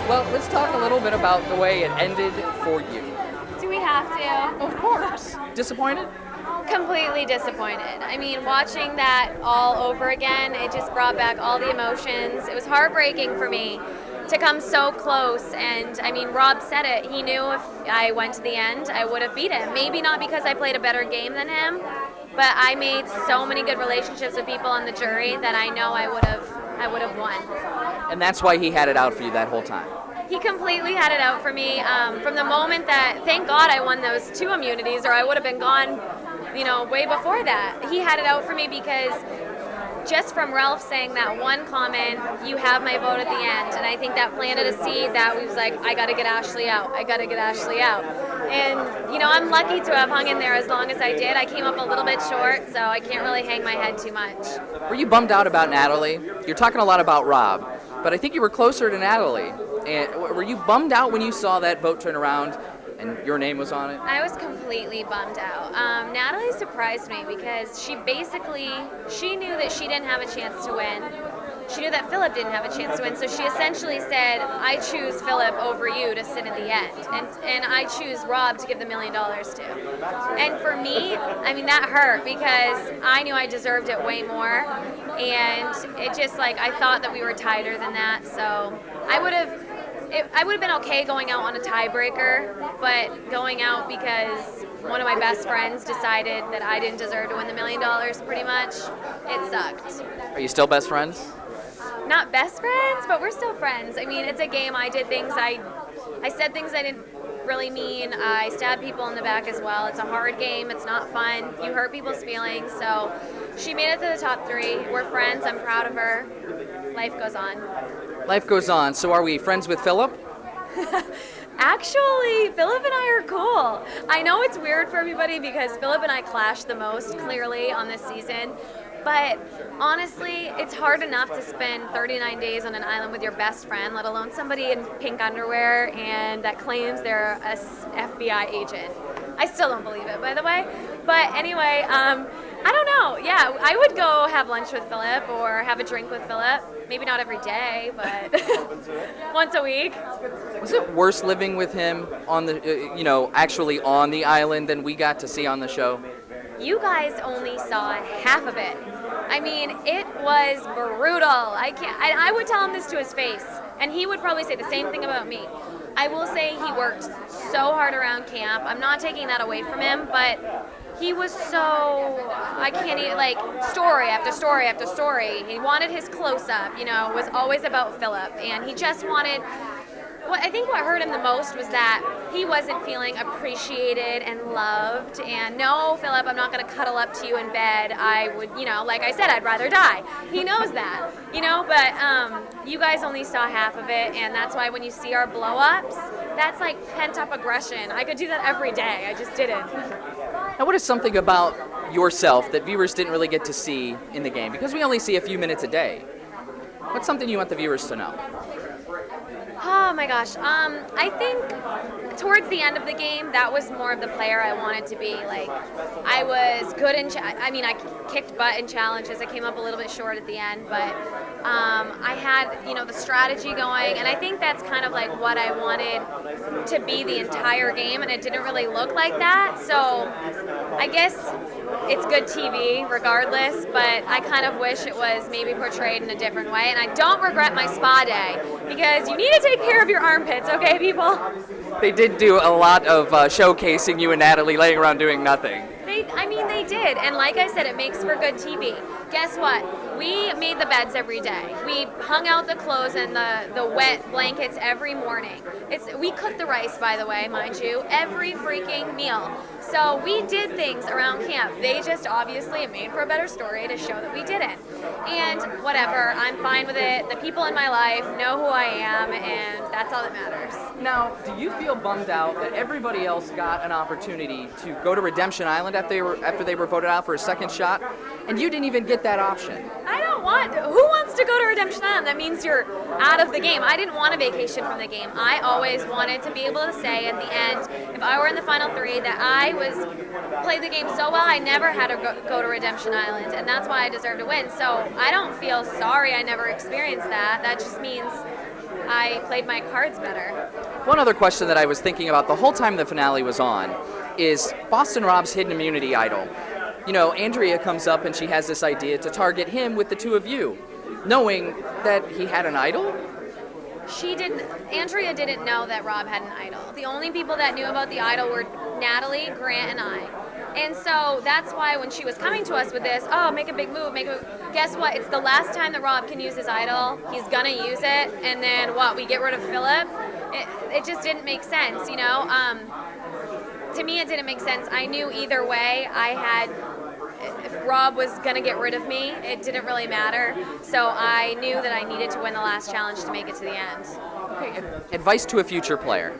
Well, let's talk a little bit about the way it ended for you. Do we have to? Of course. Disappointed? Completely disappointed. I mean, watching that all over again, it just brought back all the emotions. It was heartbreaking for me to come so close. And I mean, Rob said it. He knew if I went to the end, I would have beat him. Maybe not because I played a better game than him, but I made so many good relationships with people on the jury that I know I would have won. And that's why he had it out for you that whole time. He completely had it out for me from the moment that, thank God I won those 2 immunities, or I would have been gone, way before that. He had it out for me because just from Ralph saying that one comment, you have my vote at the end, and I think that planted a seed that we was like, I got to get Ashley out. I got to get Ashley out. And, I'm lucky to have hung in there as long as I did. I came up a little bit short, so I can't really hang my head too much. Were you bummed out about Natalie? You're talking a lot about Rob, but I think you were closer to Natalie. And were you bummed out when you saw that vote turn around and your name was on it? I was completely bummed out. Natalie surprised me because she knew that she didn't have a chance to win. She knew that Phillip didn't have a chance to win, so she essentially said, I choose Phillip over you to sit at the end, and I choose Rob to give the $1 million to. And for me, I mean, that hurt because I knew I deserved it way more, and it just I thought that we were tighter than that, so I would have been okay going out on a tiebreaker, but going out because one of my best friends decided that I didn't deserve to win the $1 million pretty much, it sucked. Are you still best friends? Not best friends, but we're still friends. I mean, it's a game. I did things, I said things I didn't really mean. I stabbed people in the back as well. It's a hard game. It's not fun. You hurt people's feelings. So she made it to the top 3. We're friends. I'm proud of her. Life goes on. Life goes on. So are we friends with Phillip? Actually, Phillip and I are cool. I know it's weird for everybody because Phillip and I clash the most, clearly, on this season. But honestly, it's hard enough to spend 39 days on an island with your best friend, let alone somebody in pink underwear and that claims they're a FBI agent. I still don't believe it, by the way. But anyway, I don't know. Yeah, I would go have lunch with Phillip or have a drink with Phillip. Maybe not every day, but once a week. Was it worse living with him on the, actually on the island than we got to see on the show? You guys only saw half of it. I mean, it was brutal. I would tell him this to his face, and he would probably say the same thing about me. I will say he worked so hard around camp. I'm not taking that away from him, but he was so, I can't even, story after story after story. He wanted his close-up, was always about Phillip, and he just wanted... I think what hurt him the most was that he wasn't feeling appreciated and loved. And no, Phillip, I'm not going to cuddle up to you in bed. I would, like I said, I'd rather die. He knows that, but you guys only saw half of it. And that's why when you see our blow-ups, that's like pent-up aggression. I could do that every day. I just didn't. Now, what is something about yourself that viewers didn't really get to see in the game? Because we only see a few minutes a day. What's something you want the viewers to know? Oh my gosh. I think towards the end of the game, that was more of the player I wanted to be. I was good in, I kicked butt in challenges. I came up a little bit short at the end, but I had, the strategy going, and I think that's kind of what I wanted to be the entire game, and it didn't really look like that. So I guess it's good TV regardless, but I kind of wish it was maybe portrayed in a different way, and I don't regret my spa day, because you need to take care of your armpits, okay, people? They did do a lot of showcasing you and Natalie laying around doing nothing. They did, and like I said, it makes for good TV. Guess what? We made the beds every day. We hung out the clothes and the wet blankets every morning. We cooked the rice, by the way, mind you, every freaking meal. So we did things around camp. They just obviously made for a better story to show that we didn't. And whatever, I'm fine with it. The people in my life know who I am, and that's all that matters. Now, do you feel bummed out that everybody else got an opportunity to go to Redemption Island after they were voted out for a second shot, and you didn't even get that option? I don't want to. Who wants to go to Redemption Island? That means you're out of the game. I didn't want a vacation from the game. I always wanted to be able to say at the end, if I were in the final 3, that I played the game so well, I never had to go to Redemption Island, and that's why I deserve to win. So I don't feel sorry I never experienced that. That just means I played my cards better. One other question that I was thinking about the whole time the finale was on is Boston Rob's hidden immunity idol. You know, Andrea comes up and she has this idea to target him with the two of you, knowing that he had an idol? Andrea didn't know that Rob had an idol. The only people that knew about the idol were Natalie, Grant, and I. And so that's why when she was coming to us with this, make a big move, guess what? It's the last time that Rob can use his idol. He's gonna use it, and then what? We get rid of Phillip? It just didn't make sense, you know? To me, it didn't make sense. I knew either way if Rob was gonna get rid of me, it didn't really matter. So I knew that I needed to win the last challenge to make it to the end. Okay. Advice to a future player.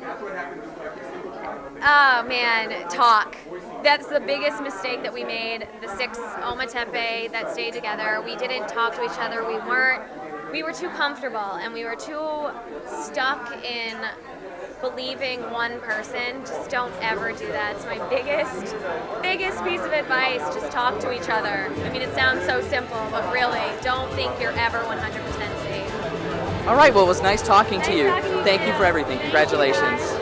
Oh man, talk. That's the biggest mistake that we made. The 6 Ometepe that stayed together, we didn't talk to each other. We were too comfortable, and we were too stuck in believing one person. Just don't ever do that. It's my biggest piece of advice. Just talk to each other. I mean, it sounds so simple, but really, don't think you're ever 100% safe. All right, well, it was nice talking to you. Nice talking to Thank you for everything. Congratulations.